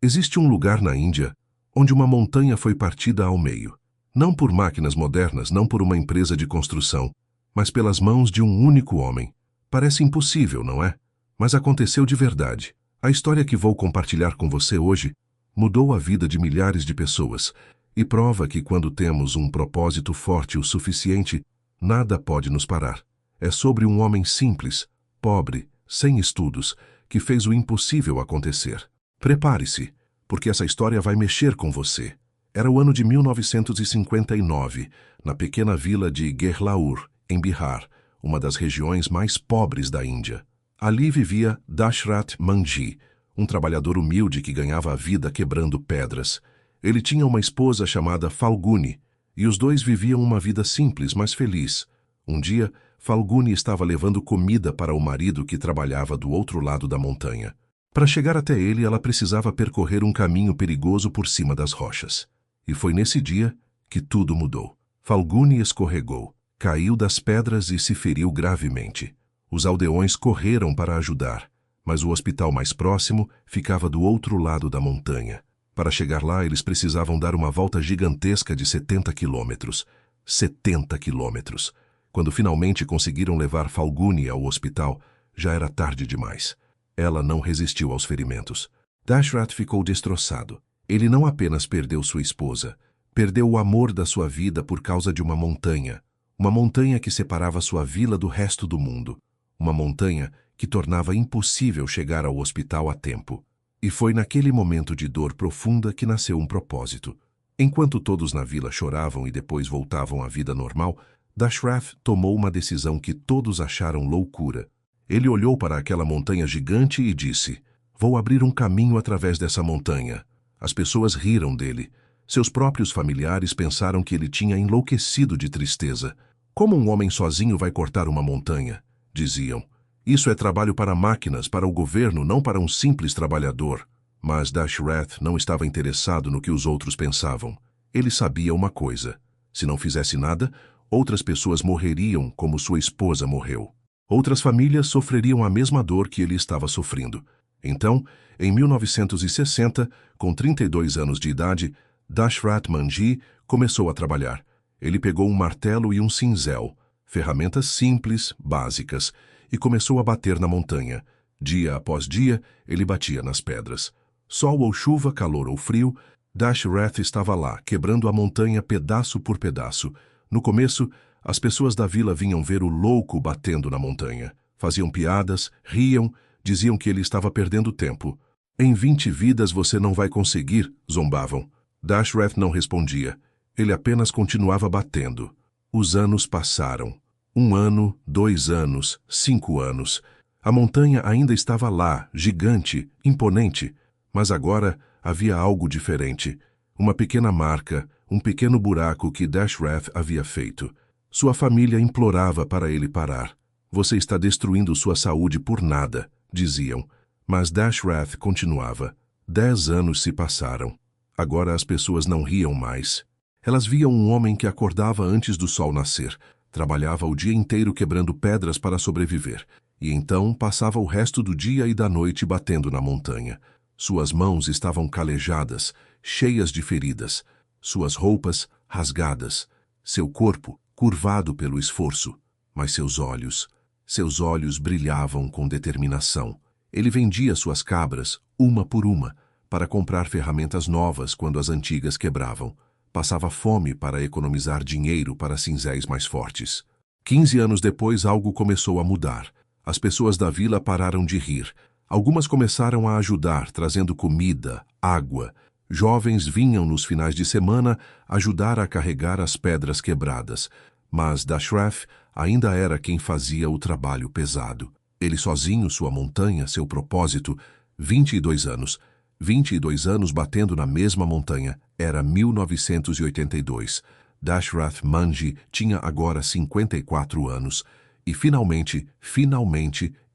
Existe um lugar na Índia onde uma montanha foi partida ao meio. Não por máquinas modernas, não por uma empresa de construção, mas pelas mãos de um único homem. Parece impossível, não é? Mas aconteceu de verdade. A história que vou compartilhar com você hoje mudou a vida de milhares de pessoas e prova que quando temos um propósito forte o suficiente, nada pode nos parar. É sobre um homem simples, pobre, sem estudos, que fez o impossível acontecer. Prepare-se, porque essa história vai mexer com você. Era o ano de 1959, na pequena vila de Gherlaur, em Bihar, uma das regiões mais pobres da Índia. Ali vivia Dashrath Manjhi, um trabalhador humilde que ganhava a vida quebrando pedras. Ele tinha uma esposa chamada Falguni, e os dois viviam uma vida simples, mas feliz. Um dia, Falguni estava levando comida para o marido que trabalhava do outro lado da montanha. Para chegar até ele, ela precisava percorrer um caminho perigoso por cima das rochas. E foi nesse dia que tudo mudou. Falguni escorregou, caiu das pedras e se feriu gravemente. Os aldeões correram para ajudar, mas o hospital mais próximo ficava do outro lado da montanha. Para chegar lá, eles precisavam dar uma volta gigantesca de 70 quilômetros. 70 quilômetros. Quando finalmente conseguiram levar Falguni ao hospital, já era tarde demais. Ela não resistiu aos ferimentos. Dashrath ficou destroçado. Ele não apenas perdeu sua esposa, perdeu o amor da sua vida por causa de uma montanha que separava sua vila do resto do mundo, uma montanha que tornava impossível chegar ao hospital a tempo. E foi naquele momento de dor profunda que nasceu um propósito. Enquanto todos na vila choravam e depois voltavam à vida normal, Dashrath tomou uma decisão que todos acharam loucura. Ele olhou para aquela montanha gigante e disse: "Vou abrir um caminho através dessa montanha." As pessoas riram dele. Seus próprios familiares pensaram que ele tinha enlouquecido de tristeza. "Como um homem sozinho vai cortar uma montanha?" diziam. "Isso é trabalho para máquinas, para o governo, não para um simples trabalhador." Mas Dashrath não estava interessado no que os outros pensavam. Ele sabia uma coisa: se não fizesse nada, outras pessoas morreriam como sua esposa morreu. Outras famílias sofreriam a mesma dor que ele estava sofrendo. Então, em 1960, com 32 anos de idade, Dashrath Manjhi começou a trabalhar. Ele pegou um martelo e um cinzel, ferramentas simples, básicas, e começou a bater na montanha. Dia após dia, ele batia nas pedras. Sol ou chuva, calor ou frio, Dashrath estava lá, quebrando a montanha pedaço por pedaço. No começo, as pessoas da vila vinham ver o louco batendo na montanha. Faziam piadas, riam, diziam que ele estava perdendo tempo. "Em 20 vidas você não vai conseguir", zombavam. Dashrath não respondia. Ele apenas continuava batendo. Os anos passaram. 1 ano, 2 anos, 5 anos. A montanha ainda estava lá, gigante, imponente. Mas agora havia algo diferente. Uma pequena marca, um pequeno buraco que Dashrath havia feito. Sua família implorava para ele parar. "Você está destruindo sua saúde por nada", diziam. Mas Dashrath continuava. 10 anos se passaram. Agora as pessoas não riam mais. Elas viam um homem que acordava antes do sol nascer, trabalhava o dia inteiro quebrando pedras para sobreviver, e então passava o resto do dia e da noite batendo na montanha. Suas mãos estavam calejadas, cheias de feridas, suas roupas rasgadas, seu corpo curvado pelo esforço, mas seus olhos brilhavam com determinação. Ele vendia suas cabras, uma por uma, para comprar ferramentas novas quando as antigas quebravam. Passava fome para economizar dinheiro para cinzéis mais fortes. 15 anos depois, algo começou a mudar. As pessoas da vila pararam de rir. Algumas começaram a ajudar, trazendo comida, água. Jovens vinham nos finais de semana ajudar a carregar as pedras quebradas. Mas Dashrath ainda era quem fazia o trabalho pesado. Ele sozinho, sua montanha, seu propósito, 22 anos. 22 anos batendo na mesma montanha. Era 1982. Dashrath Manjhi tinha agora 54 anos. E finalmente,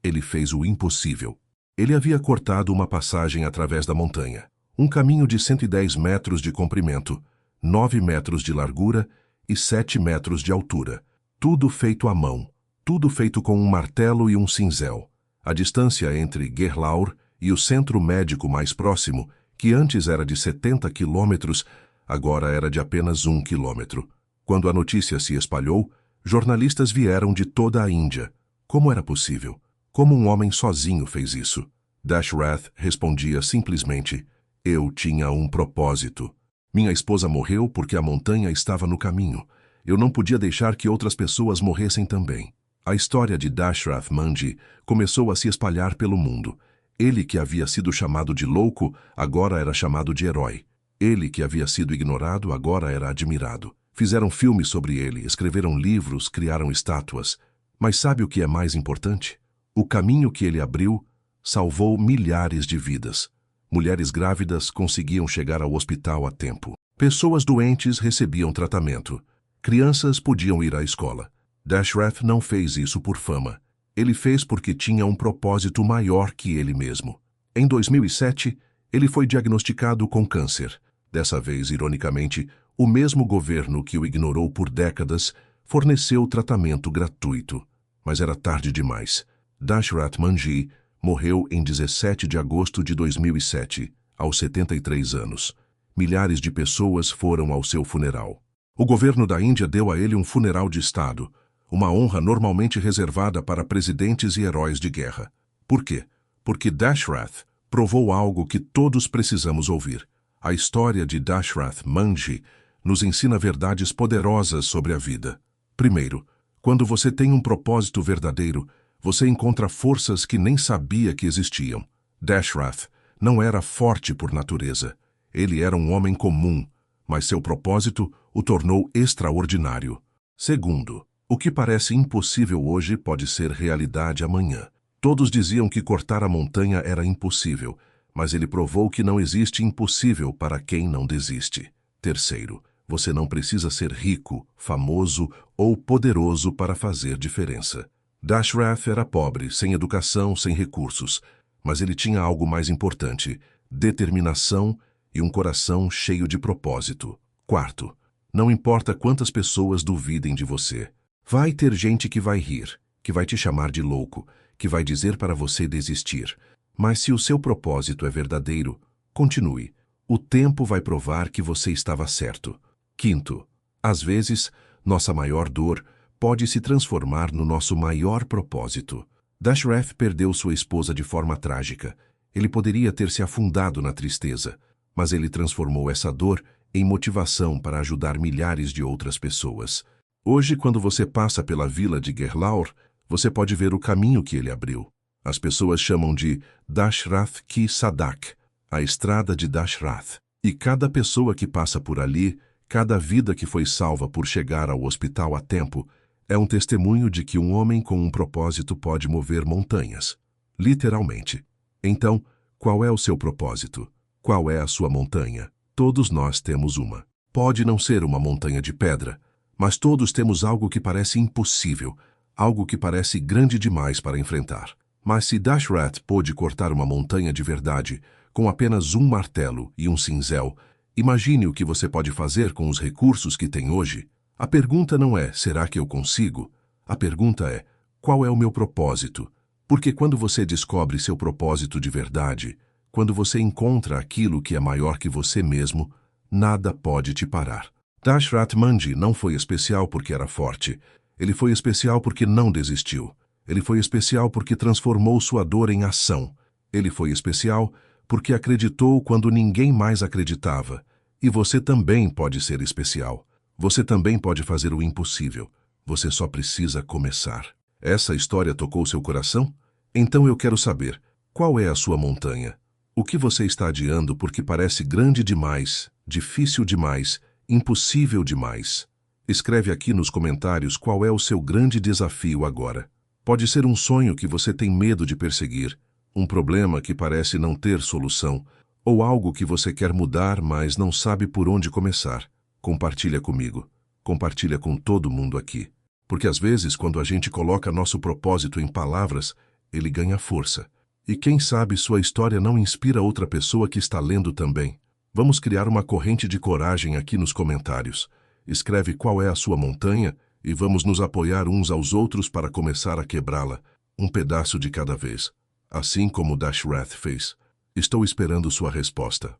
ele fez o impossível. Ele havia cortado uma passagem através da montanha. Um caminho de 110 metros de comprimento, 9 metros de largura e 7 metros de altura. Tudo feito à mão. Tudo feito com um martelo e um cinzel. A distância entre Gherlaur e o centro médico mais próximo, que antes era de 70 quilômetros, agora era de apenas 1 quilômetro. Quando a notícia se espalhou, jornalistas vieram de toda a Índia. Como era possível? Como um homem sozinho fez isso? Dashrath respondia simplesmente: eu tinha um propósito. Minha esposa morreu porque a montanha estava no caminho. Eu não podia deixar que outras pessoas morressem também. A história de Dashrath Manjhi começou a se espalhar pelo mundo. Ele que havia sido chamado de louco, agora era chamado de herói. Ele que havia sido ignorado, agora era admirado. Fizeram filmes sobre ele, escreveram livros, criaram estátuas. Mas sabe o que é mais importante? O caminho que ele abriu salvou milhares de vidas. Mulheres grávidas conseguiam chegar ao hospital a tempo. Pessoas doentes recebiam tratamento. Crianças podiam ir à escola. Dashrath não fez isso por fama. Ele fez porque tinha um propósito maior que ele mesmo. Em 2007, ele foi diagnosticado com câncer. Dessa vez, ironicamente, o mesmo governo que o ignorou por décadas forneceu tratamento gratuito. Mas era tarde demais. Dashrath Manjhi morreu em 17 de agosto de 2007, aos 73 anos. Milhares de pessoas foram ao seu funeral. O governo da Índia deu a ele um funeral de Estado, uma honra normalmente reservada para presidentes e heróis de guerra. Por quê? Porque Dashrath provou algo que todos precisamos ouvir. A história de Dashrath Manjhi nos ensina verdades poderosas sobre a vida. Primeiro, quando você tem um propósito verdadeiro, você encontra forças que nem sabia que existiam. Dashrath não era forte por natureza. Ele era um homem comum, mas seu propósito o tornou extraordinário. Segundo, o que parece impossível hoje pode ser realidade amanhã. Todos diziam que cortar a montanha era impossível, mas ele provou que não existe impossível para quem não desiste. Terceiro, você não precisa ser rico, famoso ou poderoso para fazer diferença. Dashrath era pobre, sem educação, sem recursos, mas ele tinha algo mais importante: determinação e um coração cheio de propósito. Quarto, não importa quantas pessoas duvidem de você. Vai ter gente que vai rir, que vai te chamar de louco, que vai dizer para você desistir. Mas se o seu propósito é verdadeiro, continue. O tempo vai provar que você estava certo. Quinto, às vezes, nossa maior dor pode se transformar no nosso maior propósito. Dashrath perdeu sua esposa de forma trágica. Ele poderia ter se afundado na tristeza, mas ele transformou essa dor em motivação para ajudar milhares de outras pessoas. Hoje, quando você passa pela vila de Gerlaur, você pode ver o caminho que ele abriu. As pessoas chamam de Dashrath Ki Sadak, a estrada de Dashrath. E cada pessoa que passa por ali, cada vida que foi salva por chegar ao hospital a tempo, é um testemunho de que um homem com um propósito pode mover montanhas. Literalmente. Então, qual é o seu propósito? Qual é a sua montanha? Todos nós temos uma. Pode não ser uma montanha de pedra, mas todos temos algo que parece impossível, algo que parece grande demais para enfrentar. Mas se Dashrath pôde cortar uma montanha de verdade com apenas um martelo e um cinzel, imagine o que você pode fazer com os recursos que tem hoje. A pergunta não é: será que eu consigo? A pergunta é: qual é o meu propósito? Porque quando você descobre seu propósito de verdade, quando você encontra aquilo que é maior que você mesmo, nada pode te parar. Dashrath Manjhi não foi especial porque era forte. Ele foi especial porque não desistiu. Ele foi especial porque transformou sua dor em ação. Ele foi especial porque acreditou quando ninguém mais acreditava. E você também pode ser especial. Você também pode fazer o impossível. Você só precisa começar. Essa história tocou seu coração? Então eu quero saber, qual é a sua montanha? O que você está adiando porque parece grande demais, difícil demais, impossível demais? Escreve aqui nos comentários qual é o seu grande desafio agora. Pode ser um sonho que você tem medo de perseguir, um problema que parece não ter solução, ou algo que você quer mudar, mas não sabe por onde começar. Compartilha comigo. Compartilha com todo mundo aqui. Porque às vezes, quando a gente coloca nosso propósito em palavras, ele ganha força. E quem sabe sua história não inspira outra pessoa que está lendo também. Vamos criar uma corrente de coragem aqui nos comentários. Escreve qual é a sua montanha e vamos nos apoiar uns aos outros para começar a quebrá-la, um pedaço de cada vez. Assim como Dashrath fez. Estou esperando sua resposta.